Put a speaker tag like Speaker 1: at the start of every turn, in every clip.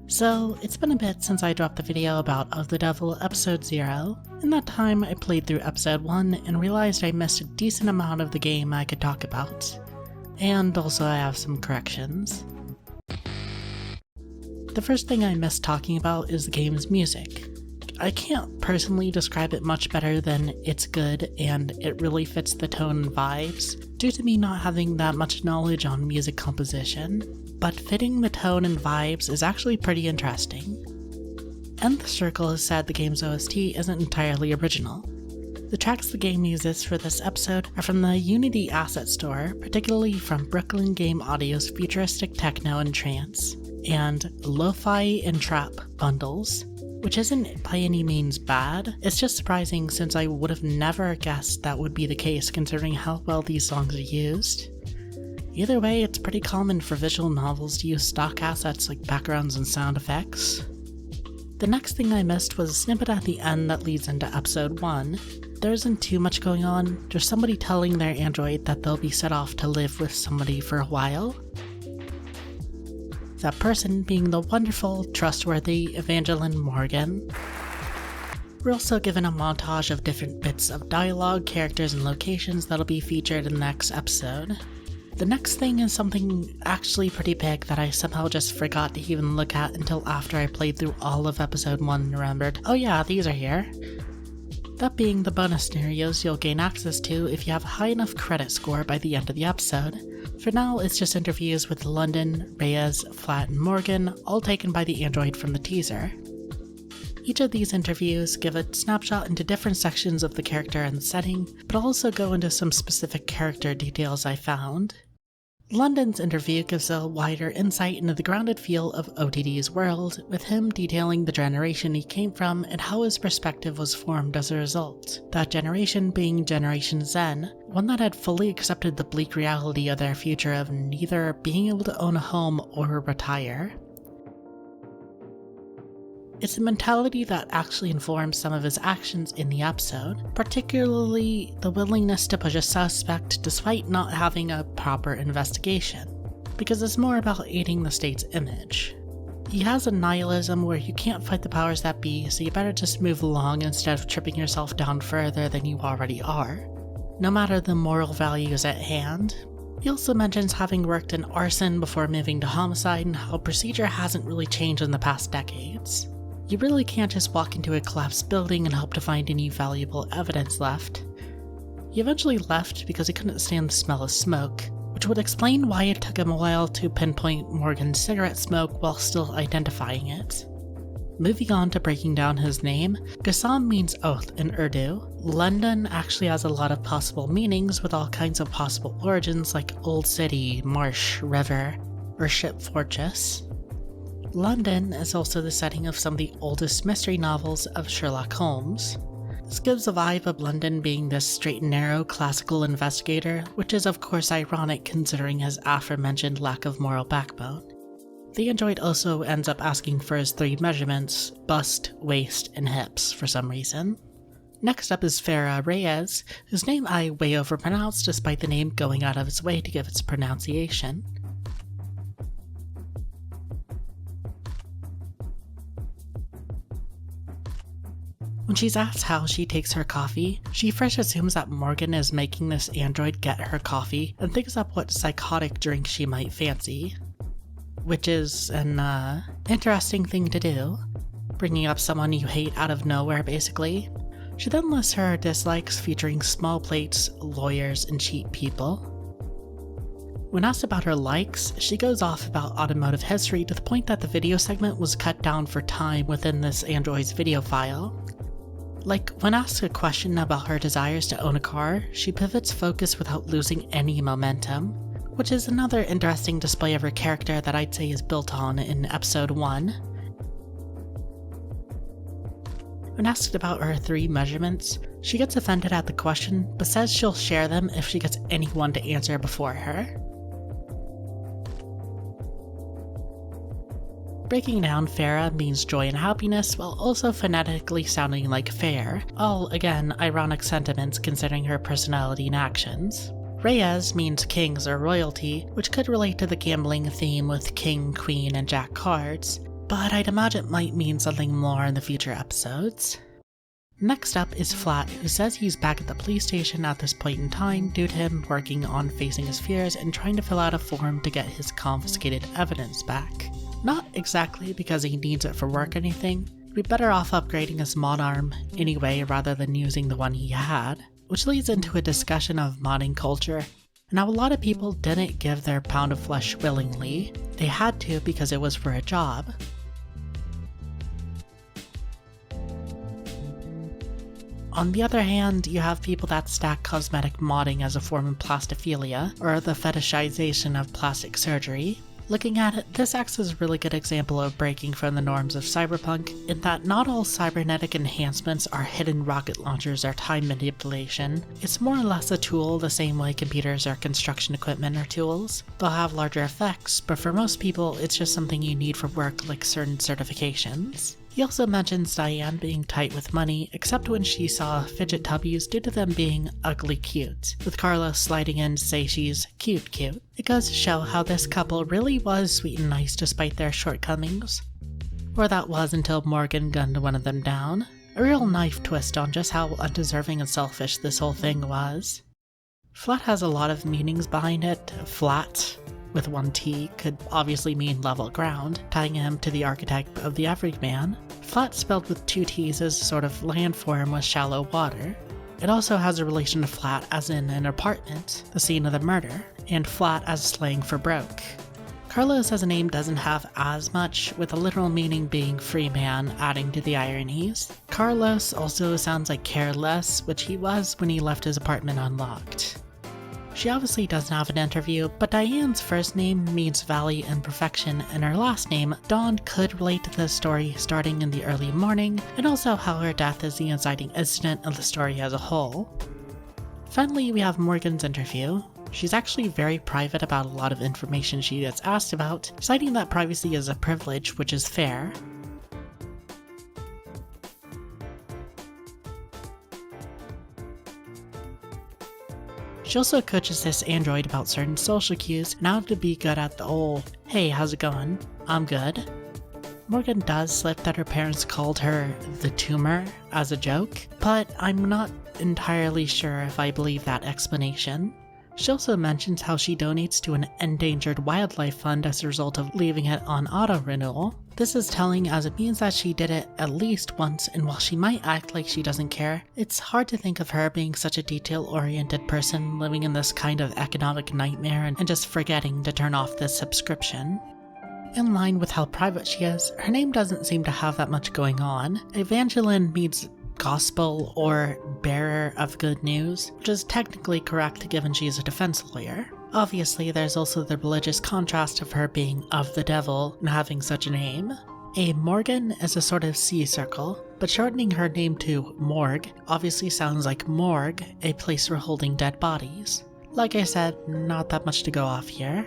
Speaker 1: So, it's been a bit since I dropped the video about Of the Devil Episode 0. In that time, I played through Episode 1 and realized I missed a decent amount of the game I could talk about. And also I have some corrections. The first thing I missed talking about is the game's music. I can't personally describe it much better than it's good and it really fits the tone and vibes, due to me not having that much knowledge on music composition, but fitting the tone and vibes is actually pretty interesting. End the Circle has said the game's OST isn't entirely original. The tracks the game uses for this episode are from the Unity Asset Store, particularly from Brooklyn Game Audio's futuristic techno and trance, and lo-fi and trap bundles, which isn't by any means bad. It's just surprising since I would have never guessed that would be the case considering how well these songs are used. Either way, it's pretty common for visual novels to use stock assets like backgrounds and sound effects. The next thing I missed was a snippet at the end that leads into episode 1. There isn't too much going on, just somebody telling their android that they'll be set off to live with somebody for a while. That person being the wonderful, trustworthy Evangeline Morgan. We're also given a montage of different bits of dialogue, characters, and locations that'll be featured in the next episode. The next thing is something actually pretty big that I somehow just forgot to even look at until after I played through all of episode 1 and remembered, oh yeah, these are here. That being the bonus scenarios you'll gain access to if you have a high enough credit score by the end of the episode. For now, it's just interviews with London, Reyes, Flat, and Morgan, all taken by the android from the teaser. Each of these interviews give a snapshot into different sections of the character and the setting, but also go into some specific character details I found. London's interview gives a wider insight into the grounded feel of ODD's world, with him detailing the generation he came from and how his perspective was formed as a result. That generation being Generation Zen, one that had fully accepted the bleak reality of their future of neither being able to own a home or retire. It's a mentality that actually informs some of his actions in the episode, particularly the willingness to push a suspect despite not having a proper investigation, because it's more about aiding the state's image. He has a nihilism where you can't fight the powers that be, so you better just move along instead of tripping yourself down further than you already are, no matter the moral values at hand. He also mentions having worked in arson before moving to homicide and how procedure hasn't really changed in the past decades. You really can't just walk into a collapsed building and hope to find any valuable evidence left. He eventually left because he couldn't stand the smell of smoke, which would explain why it took him a while to pinpoint Morgan's cigarette smoke while still identifying it. Moving on to breaking down his name, Qassam means oath in Urdu. London actually has a lot of possible meanings with all kinds of possible origins like old city, marsh, river, or ship fortress. London is also the setting of some of the oldest mystery novels of Sherlock Holmes. This gives a vibe of London being this straight and narrow classical investigator, which is of course ironic considering his aforementioned lack of moral backbone. The android also ends up asking for his 3 measurements: bust, waist, and hips for some reason. Next up is Farah Reyes, whose name I way overpronounced despite the name going out of its way to give its pronunciation. When she's asked how she takes her coffee, she first assumes that Morgan is making this android get her coffee and thinks up what psychotic drink she might fancy. Which is an interesting thing to do, bringing up someone you hate out of nowhere basically. She then lists her dislikes featuring small plates, lawyers, and cheap people. When asked about her likes, she goes off about automotive history to the point that the video segment was cut down for time within this android's video file. Like, when asked a question about her desires to own a car, she pivots focus without losing any momentum, which is another interesting display of her character that I'd say is built on in episode 1. When asked about her 3 measurements, she gets offended at the question, but says she'll share them if she gets anyone to answer before her. Breaking down, Farah means joy and happiness, while also phonetically sounding like fair, all, again, ironic sentiments considering her personality and actions. Reyes means kings or royalty, which could relate to the gambling theme with king, queen, and jack cards, but I'd imagine it might mean something more in the future episodes. Next up is Flat, who says he's back at the police station at this point in time due to him working on facing his fears and trying to fill out a form to get his confiscated evidence back. Not exactly because he needs it for work or anything. He'd be better off upgrading his mod arm anyway rather than using the one he had, which leads into a discussion of modding culture. Now, a lot of people didn't give their pound of flesh willingly. They had to because it was for a job. On the other hand, you have people that stack cosmetic modding as a form of plastophilia, or the fetishization of plastic surgery. Looking at it, this acts as a really good example of breaking from the norms of cyberpunk, in that not all cybernetic enhancements are hidden rocket launchers or time manipulation. It's more or less a tool the same way computers or construction equipment are tools. They'll have larger effects, but for most people it's just something you need for work like certain certifications. He also mentions Diane being tight with money, except when she saw fidget tubbies due to them being ugly cute, with Carlos sliding in to say she's cute. It goes to show how this couple really was sweet and nice despite their shortcomings. Or that was until Morgan gunned one of them down. A real knife twist on just how undeserving and selfish this whole thing was. Flat has a lot of meanings behind it. Flat, with one T, could obviously mean level ground, tying him to the archetype of the everyman. Flat spelled with two T's is a sort of landform with shallow water. It also has a relation to flat as in an apartment, the scene of the murder, and flat as slang for broke. Carlos as a name doesn't have as much, with the literal meaning being free man, adding to the ironies. Carlos also sounds like careless, which he was when he left his apartment unlocked. She obviously doesn't have an interview, but Diane's first name means valley and perfection, and her last name, Dawn, could relate to the story starting in the early morning, and also how her death is the inciting incident of the story as a whole. Finally, we have Morgan's interview. She's actually very private about a lot of information she gets asked about, citing that privacy is a privilege, which is fair. She also coaches this android about certain social cues and how to be good at the old, "Hey, how's it going? I'm good." Morgan does slip that her parents called her the tumor as a joke, but I'm not entirely sure if I believe that explanation. She also mentions how she donates to an endangered wildlife fund as a result of leaving it on auto-renewal. This is telling as it means that she did it at least once, and while she might act like she doesn't care, it's hard to think of her being such a detail-oriented person living in this kind of economic nightmare and just forgetting to turn off this subscription. In line with how private she is, her name doesn't seem to have that much going on. Evangeline means gospel or bearer of good news, which is technically correct given she's a defense lawyer. Obviously, there's also the religious contrast of her being of the devil and having such a name. A Morgan is a sort of sea circle, but shortening her name to Morgue obviously sounds like morgue, a place for holding dead bodies. Like I said, not that much to go off here.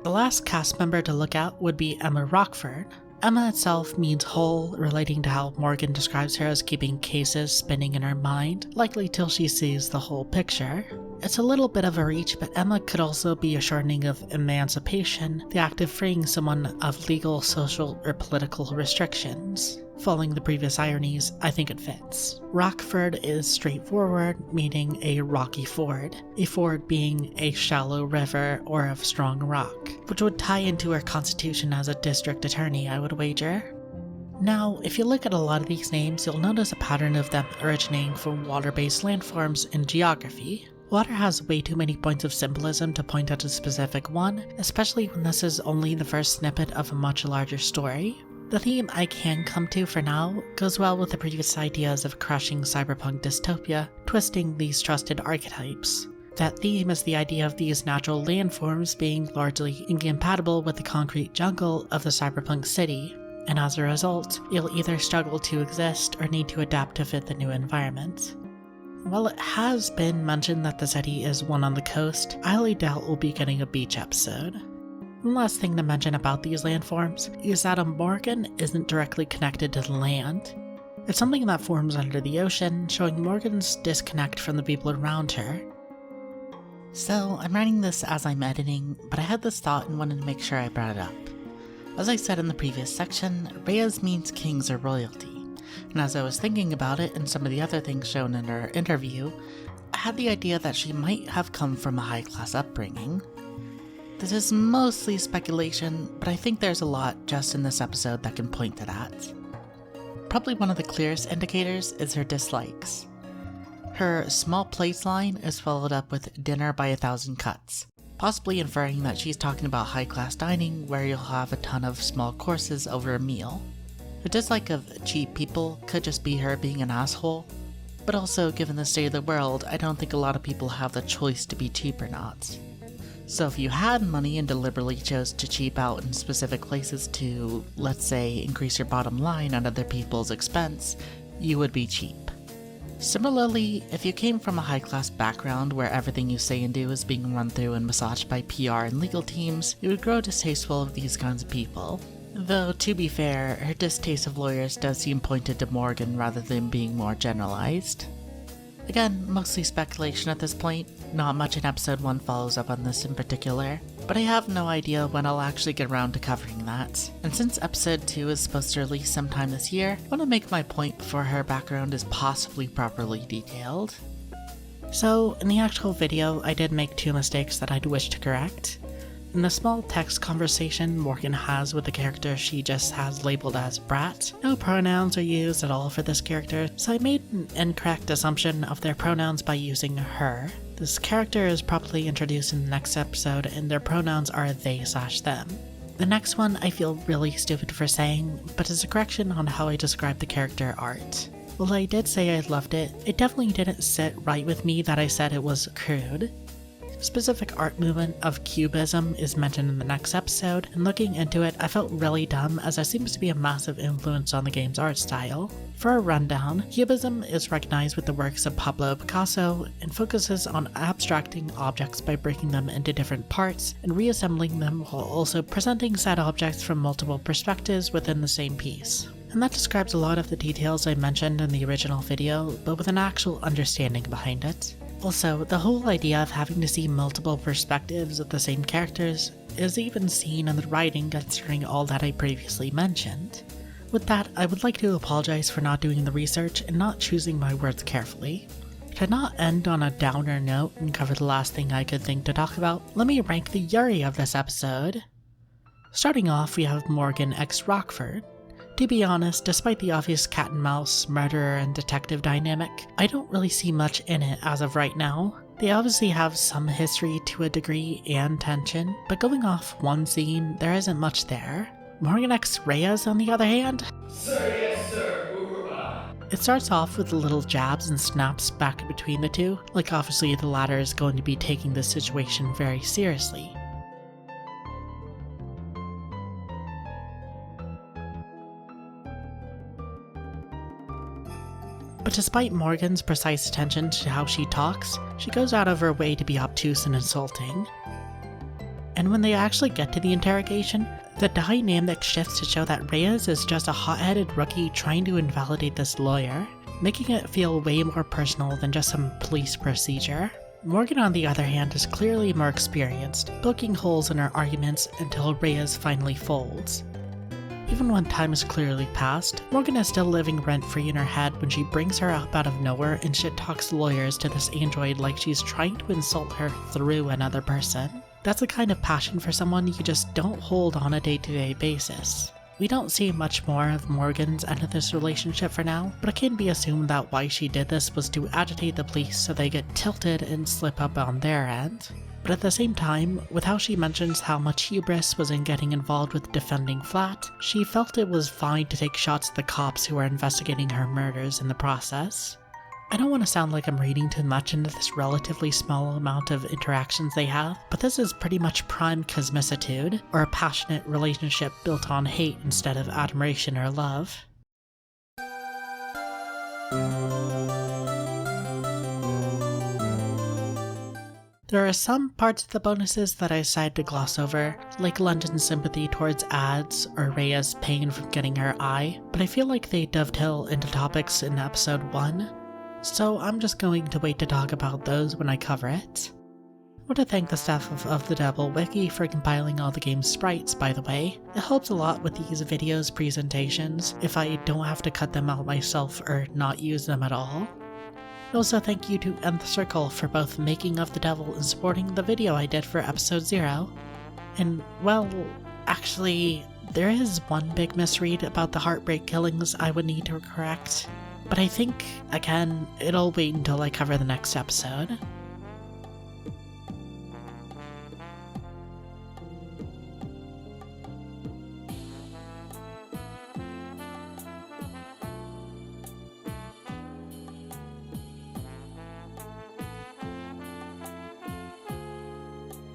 Speaker 1: The last cast member to look at would be Emma Rockford. Emma itself means whole, relating to how Morgan describes her as keeping cases spinning in her mind, likely till she sees the whole picture. It's a little bit of a reach, but Emma could also be a shortening of emancipation, the act of freeing someone of legal, social, or political restrictions. Following the previous ironies, I think it fits. Rockford is straightforward, meaning a rocky ford, a ford being a shallow river or of strong rock, which would tie into her constitution as a district attorney, I would wager. Now, if you look at a lot of these names, you'll notice a pattern of them originating from water-based landforms in geography. Water has way too many points of symbolism to point out a specific one, especially when this is only the first snippet of a much larger story. The theme I can come to for now goes well with the previous ideas of crushing cyberpunk dystopia, twisting these trusted archetypes. That theme is the idea of these natural landforms being largely incompatible with the concrete jungle of the cyberpunk city, and as a result, you'll either struggle to exist or need to adapt to fit the new environment. While it has been mentioned that the city is one on the coast, I highly doubt we'll be getting a beach episode. One last thing to mention about these landforms is that a Morgan isn't directly connected to the land. It's something that forms under the ocean, showing Morgan's disconnect from the people around her. So, I'm writing this as I'm editing, but I had this thought and wanted to make sure I brought it up. As I said in the previous section, Reyes means kings or royalty, and as I was thinking about it and some of the other things shown in her interview, I had the idea that she might have come from a high-class upbringing. This is mostly speculation, but I think there's a lot just in this episode that can point to that. Probably one of the clearest indicators is her dislikes. Her small plates line is followed up with dinner by 1,000 cuts, possibly inferring that she's talking about high-class dining where you'll have a ton of small courses over a meal. Her dislike of cheap people could just be her being an asshole, but also given the state of the world, I don't think a lot of people have the choice to be cheap or not. So if you had money and deliberately chose to cheap out in specific places to, let's say, increase your bottom line at other people's expense, you would be cheap. Similarly, if you came from a high-class background where everything you say and do is being run through and massaged by PR and legal teams, you would grow distasteful of these kinds of people. Though, to be fair, her distaste of lawyers does seem pointed to Morgan rather than being more generalized. Again, mostly speculation at this point, not much in episode 1 follows up on this in particular, but I have no idea when I'll actually get around to covering that. And since episode 2 is supposed to release sometime this year, I want to make my point before her background is possibly properly detailed. So, in the actual video, I did make 2 mistakes that I'd wish to correct. In the small text conversation Morgan has with the character she just has labeled as Brat, no pronouns are used at all for this character, so I made an incorrect assumption of their pronouns by using her. This character is properly introduced in the next episode and their pronouns are they/them. The next one I feel really stupid for saying, but is a correction on how I describe the character art. While I did say I loved it, it definitely didn't sit right with me that I said it was crude. Specific art movement of cubism is mentioned in the next episode, and looking into it, I felt really dumb as there seems to be a massive influence on the game's art style. For a rundown, cubism is recognized with the works of Pablo Picasso and focuses on abstracting objects by breaking them into different parts and reassembling them while also presenting said objects from multiple perspectives within the same piece. And that describes a lot of the details I mentioned in the original video, but with an actual understanding behind it. Also, the whole idea of having to see multiple perspectives of the same characters is even seen in the writing considering all that I previously mentioned. With that, I would like to apologize for not doing the research and not choosing my words carefully. To not end on a downer note and cover the last thing I could think to talk about, let me rank the Yuri of this episode. Starting off, we have Morgan x Rockford. To be honest, despite the obvious cat and mouse, murderer and detective dynamic, I don't really see much in it as of right now. They obviously have some history to a degree and tension, but going off one scene, there isn't much there. Morgan x Reyes, on the other hand?
Speaker 2: Sir, yes sir,
Speaker 1: It starts off with little jabs and snaps back between the two, like obviously the latter is going to be taking this situation very seriously. But despite Morgan's precise attention to how she talks, she goes out of her way to be obtuse and insulting. And when they actually get to the interrogation, the dynamic shifts to show that Reyes is just a hot-headed rookie trying to invalidate this lawyer, making it feel way more personal than just some police procedure. Morgan, on the other hand, is clearly more experienced, poking holes in her arguments until Reyes finally folds. Even when time has clearly passed, Morgan is still living rent-free in her head when she brings her up out of nowhere and shit-talks lawyers to this android like she's trying to insult her through another person. That's the kind of passion for someone you just don't hold on a day-to-day basis. We don't see much more of Morgan's end of this relationship for now, but it can be assumed that why she did this was to agitate the police so they get tilted and slip up on their end. But at the same time, with how she mentions how much hubris was in getting involved with defending Flat, she felt it was fine to take shots at the cops who are investigating her murders in the process. I don't want to sound like I'm reading too much into this relatively small amount of interactions they have, but this is pretty much prime cosmicitude, or a passionate relationship built on hate instead of admiration or love. There are some parts of the bonuses that I decided to gloss over, like London's sympathy towards ads or Rhea's pain from getting her eye, but I feel like they dovetail into topics in episode 1, so I'm just going to wait to talk about those when I cover it. want to thank the staff of the Devil Wiki for compiling all the game's sprites, by the way. It helps a lot with these videos presentations if I don't have to cut them out myself or not use them at all. Also thank you to Nth Circle for both making of the Devil and supporting the video I did for episode 0. And, well, actually, there is one big misread about the Heartbreak killings I would need to correct, but I think, again, it'll wait until I cover the next episode.